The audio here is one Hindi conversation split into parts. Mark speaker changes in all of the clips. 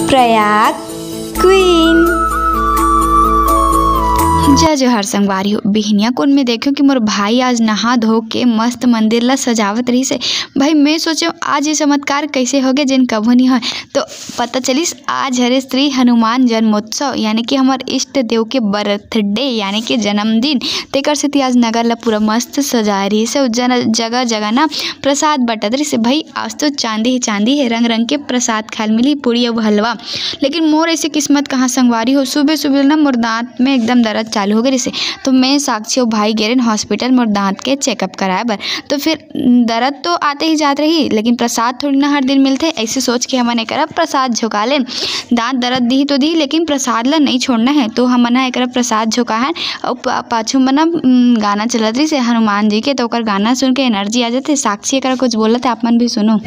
Speaker 1: प्रयाग क्वीन। जय जोहर संगवारी हो बिहनिया कुंड में देखो कि मोर भाई आज नहा धो के मस्त मंदिर ला सजावत रही से। भाई मैं सोचे आज ये चमत्कार कैसे हो गए जिन कभू नहीं हो। तो पता चलिस आज हरे श्री हनुमान जन्मोत्सव यानी कि हमार इष्ट देव के बर्थडे यानी कि जन्मदिन। तेकर से आज नगर ला पूरा मस्त सजा रही से। जगह जगह ना प्रसाद बटत रही से। भाई आज तो चांदी ही चांदी है, रंग रंग के प्रसाद खाल मिली, पूरी अब हलवा। लेकिन मोर ऐसी किस्मत कहाँ संगवारी हो, सुबह सुबह ना मोर दांत में एकदम दर्द चालू हो गई से। तो मैं साक्षी और भाई गए हॉस्पिटल मोर दांत के चेकअप कराए बर। तो फिर दर्द तो आते ही जात रही, लेकिन प्रसाद थोड़ी ना हर दिन मिलते। ऐसे सोच के हमने करा प्रसाद झुका ले। दांत दर्द दी तो दी, लेकिन प्रसाद ला नहीं छोड़ना है। तो हमने एक प्रसाद झुका है और पाछू में ना गाना चलत रही से हनुमान जी के। तो गाना सुन के एनर्जी आ जाते। साक्षी एक कुछ बोला था, आप मन भी सुनो।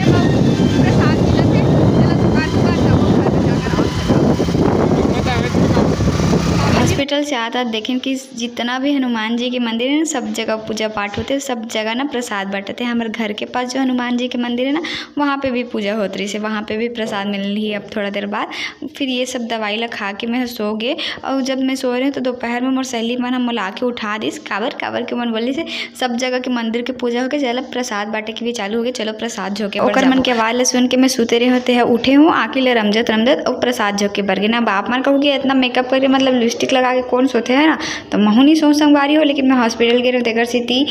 Speaker 1: हॉस्पिटल से आता देखें कि जितना भी हनुमान जी के मंदिर है ना, सब जगह पूजा पाठ होते हैं, सब जगह ना प्रसाद बटते हैं। हमारे घर के पास जो हनुमान जी के मंदिर है ना, वहाँ पे भी पूजा होती रही से, वहाँ पे भी प्रसाद मिल रही है। अब थोड़ा देर बाद फिर ये सब दवाई ला खा के मैं सो गए। और जब मैं सो रही हूँ तो दोपहर में मोर सहेली मन हम ला के उठा दिस। काबर काबर के मन बोली से सब जगह के मंदिर के पूजा हो गए, चलो प्रसाद बांटे की भी चालू हो गए, चलो प्रसाद झोंके। ओकर मन के आवाज सुन के मैं सूते रहे होते हैं, उठे हूँ आके ले रमजत रमजत और प्रसाद झोंके बर गए ना। बाप मन कहूँ कि इतना मेकअप करके मतलब लिपस्टिक लगा के कौन सोते है ना। तो महू नहीं सो संगवारी हो, लेकिन मैं हॉस्पिटल गए रहूँ तेकर से थी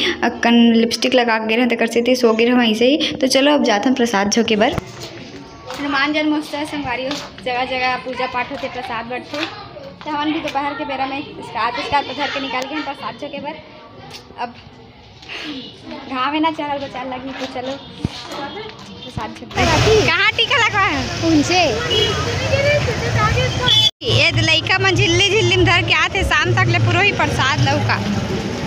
Speaker 1: कन लिपस्टिक लगा के गए रहूँ तेकर से थी सो गए रहूँ वहीं से ही। तो चलो अब जाते हैं प्रसाद झोंके बर। हनुमान जन्मोत्सव संगवारी हो, जगह जगह पूजा पाठ होते, प्रसाद बढ़ते। तो हम भी दोपहर के बेरा में स्कार पधर के निकाल के हम प्रसाद झोंके बर। अब घाव है ना चल बचा लगी, तो चलो प्रसाद झोंके। कहाँ टीका लगवा है उनसे ये लइका में झिल्ली झिल्ली में धर के आते शाम तक ले पूरा ही प्रसाद लौका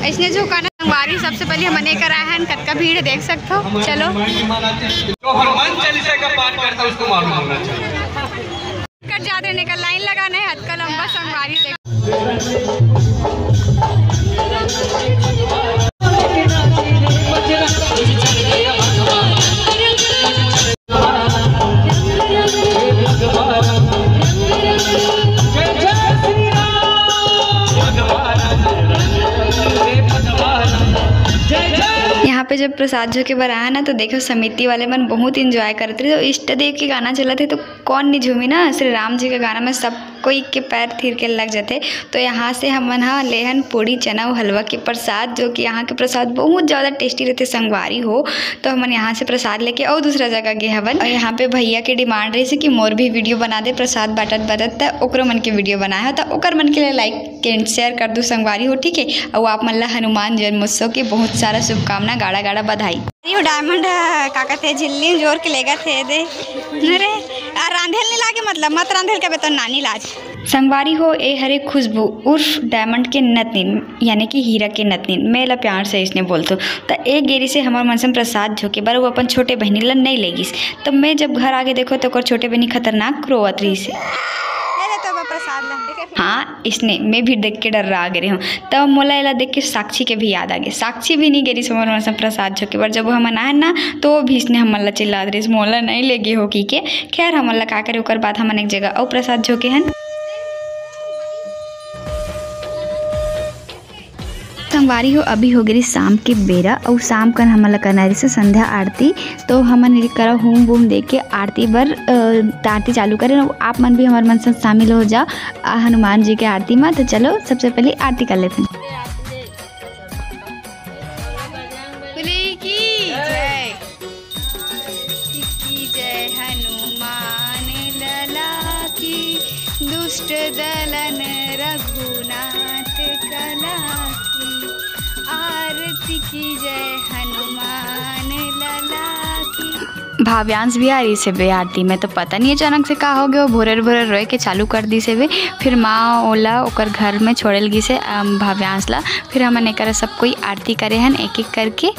Speaker 1: ऐसने झुकाना संगवारी। सबसे पहले हमने कराया है, कतका भीड़ देख सकते हो। चलो
Speaker 2: जो हनुमान चालीसा का पाठ करता है उसको मालूम होना चाहिए।
Speaker 1: कर जाते निकल लाइन लगाना है, हद का लंबा संगवारी देख। यहाँ पे जब प्रसाद झोंके बर आया ना, तो देखो समिति वाले मन बहुत इंजॉय करते थे। तो इष्ट देव के गाना चला थे तो कौन नहीं झूमी ना। श्री राम जी के गाना में सब कोई के पैर थिर के लग जाते। तो यहाँ से हम हाँ लेहन पूड़ी चना और हलवा के प्रसाद, जो कि यहाँ के प्रसाद बहुत ज़्यादा टेस्टी रहते संगवारी हो। तो हमन यहाँ से प्रसाद लेके और दूसरा जगह गए हवन। और यहाँ पे भैया के डिमांड रही से कि मोर भी वीडियो बना दे प्रसाद बाटत बाटत। तो ओकरो मन के वीडियो बनाया हो, तो ओकर मन के लिए लाइक एंड शेयर कर दो संगवारी हो, ठीक है। और आप मन ला हनुमान जन्मोत्सव के बहुत सारा शुभकामना, गाड़ा गाड़ा बधाई। डायमंड का कहते झिल्ली जोर के लेगा थे दे अरे रांधेल नहीं लागे, मतलब मत रांधेल के बेतन नानी लाज संगवारी हो। ए हरे खुशबू उर्फ डायमंड के नतनीन यानी कि हीरा के नतनीन, मैं ला प्यार से इसने बोलते। तो एक गेरी से हमारे मन से प्रसाद झोंके बर वो अपन छोटे बहनी ला नहीं लेगिस। तो मैं जब घर आगे देखो तो छोटे बहनी खतरनाक रोवत रही से। हाँ इसने मैं भी देख के डर रहा गई हूँ। तब मोला एला देख के साक्षी के भी याद आ गई। साक्षी भी नहीं गई समर से प्रसाद झोंके पर। जब हम आए ना तो भी इसने हमला चिल्ला रही मोला नहीं ले गई हो की के। खैर हमला का करे ओकर बाद हम एक जगह और प्रसाद झोंके हैं संगवारी हो। अभी हो गई शाम के बेरा और शाम कर हमला करना रही से संध्या आरती। तो हमन करा होम बूम दे के आरती बर आरती चालू करें। आप मन भी हमारे मन से शामिल हो जा हनुमान जी के आरती में। तो चलो सबसे पहले आरती कर लेते हैं। दुष्ट दलन रघुनाथ कला आरती की जय हनुमान लला की। भाव्यांश भी आ रही से बे आरती में। तो पता नहीं अचानक से का हो गया, भोरे भोरे रोए के चालू कर दी से वे। फिर माँ ओला ओकर घर में छोड़ल गई से भाव्यांश ला। फिर हमने कर सब कोई आरती करे हन एक एक करके।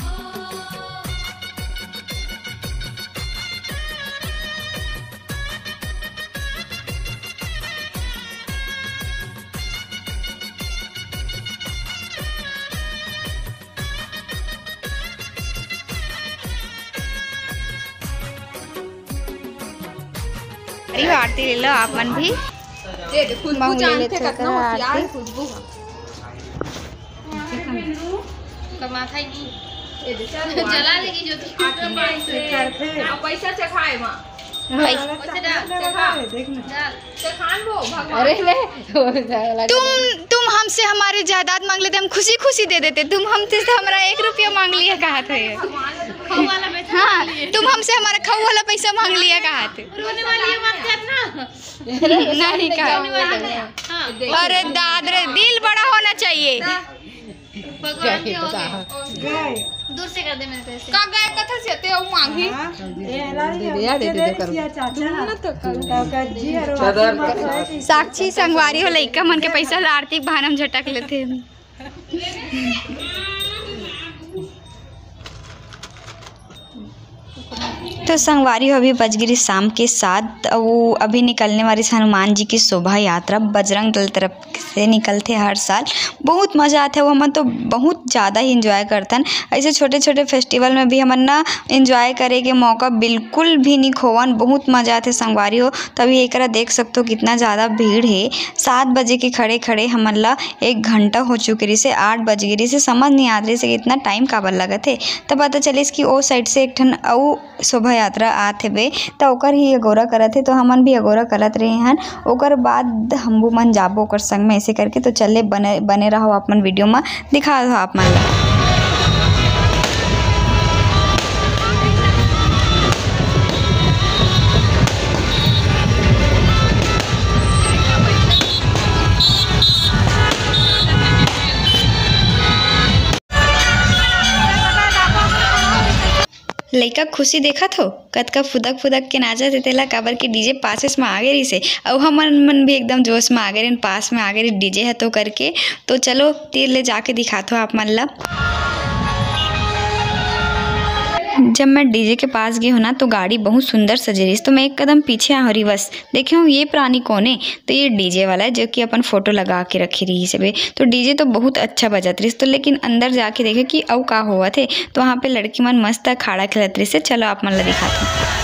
Speaker 1: अरे आरती ले लो आप मन भी महू ले लेते हो आरती
Speaker 3: जला लेगी जो पैसा चखाए वहाँ
Speaker 1: अरे तुम हमसे हमारी जायदाद मांग लेते हम खुशी खुशी दे देते। तुम हमसे हमारा 1 रुपया मांग लिया कहा थे। हाँ तुम हमसे हमारा खाऊ वाला पैसा मांग लिया कहा थे। नहीं कहा। अरे दादरे दिल बड़ा होना चाहिए।
Speaker 3: दूर से कर दे मेरे पैसे
Speaker 1: का गए कथा से ते और मांगी साक्षी संगवारी हो लइका मन के पैसा आरती बहाना हम झटक लेते। तो संगवारी हो अभी बज गिरी शाम के 7। वो अभी निकलने वाली हनुमान जी की शोभा यात्रा बजरंग दल तरफ से निकलते हर साल। बहुत मज़ा आता है। वो हम तो बहुत ज़्यादा ही इंजॉय करतन। ऐसे छोटे छोटे फेस्टिवल में भी हमन ना इंजॉय करे के मौका बिल्कुल भी नहीं खोवन। बहुत मज़ा आते संगवारी हो। तभी एक देख सकते हो कितना ज़्यादा भीड़ है। 7 बजे के खड़े खड़े हमन ला 1 घंटा हो चुकी रही से 8 बज गिरी से समझ नहीं आ रही से इतना टाइम काबर लगा थे। तब पता चले इसकी ओ साइड से एक ठन औ शोभा यात्रा आते बे तो ओकर ही अगोरा करत है। तो हमन भी अगोरा करत रहे हैं। ओकर बाद हमबू मन जाबो ओकर संग में ऐसे करके। तो चले बने रहो आप मन वीडियो में दिखा दो आप मन ला। लइका खुशी देखा थो कतका फुदक फुदक के नाचा थे तेला काबर के डीजे पासेस में आ गए रही से। और हमन मन भी एकदम जोश में आ गए पास में आ गए डीजे है तो करके। तो चलो तीर ले जाके दिखाते हो आप मन ला। जब मैं डीजे के पास गई हूँ ना तो गाड़ी बहुत सुंदर सजे रही। तो मैं एक कदम पीछे आ रही बस देखे हूँ ये प्राणी कौन है। तो ये डीजे वाला है जो कि अपन फोटो लगा के रखी रही सब। तो डीजे तो बहुत अच्छा बजत रही। तो लेकिन अंदर जाके देखे कि औ का हुआ थे। तो वहाँ पे लड़की मन मस्त अखाड़ा खेलत रही से। चलो आप मन ला दिखाते हैं।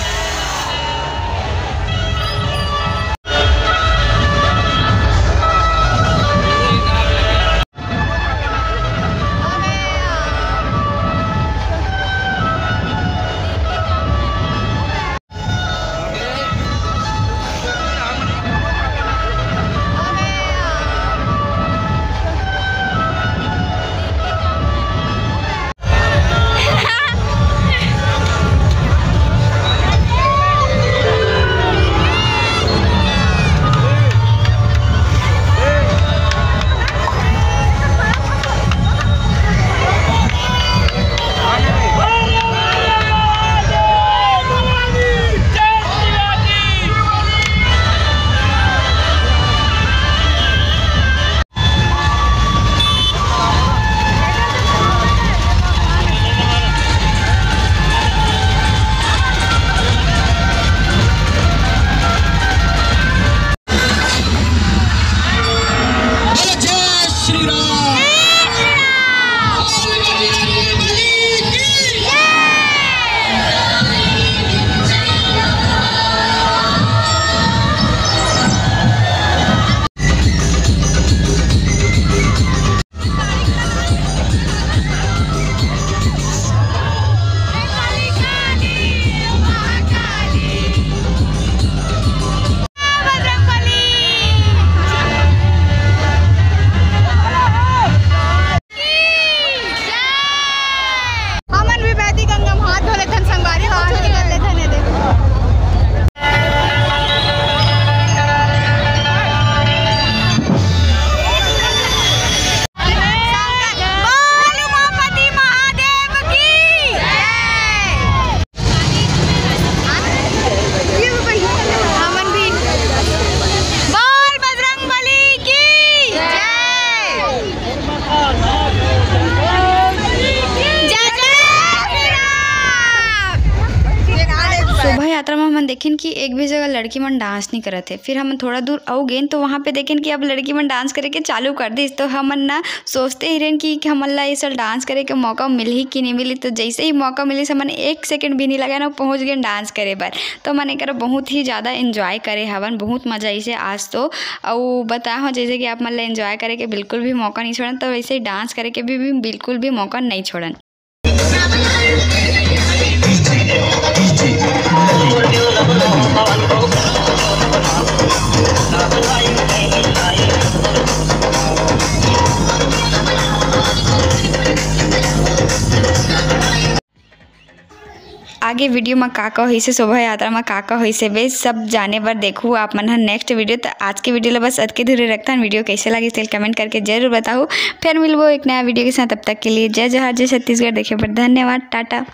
Speaker 1: देखें कि एक भी जगह लड़की मन डांस नहीं करत है। फिर हम थोड़ा दूर आओ गए तो वहाँ पे देखें कि अब लड़की मन डांस करे के चालू कर दी। तो हमन ना सोचते ही रहें कि हमन ला ये साल डांस करे के मौका मिली कि नहीं मिली। तो जैसे ही मौका मिली से मन 1 सेकंड भी नहीं लगा ना पहुँच गए डांस करे बर। तो मन एक बहुत ही ज़्यादा एंजॉय करे हवन, बहुत मज़ा इसे आज तो। और बताया हो जैसे कि आप मन ला एंजॉय करे के बिल्कुल भी मौका नहीं छोड़न, तो वैसे ही डांस करे के भी बिल्कुल भी मौका नहीं छोड़न। आगे वीडियो में का होई से शोभा यात्रा में का होई से बे सब जाने बर देखू आप मन नेक्स्ट वीडियो। तो आज के वीडियो ला बस अतके दूर रखता हूँ। वीडियो कैसे लगी इसे कमेंट करके जरूर बताओ। फिर मिलबो एक नया वीडियो के साथ, तब तक के लिए जय जोहार, जय छत्तीसगढ़। देखे पर धन्यवाद, टाटा।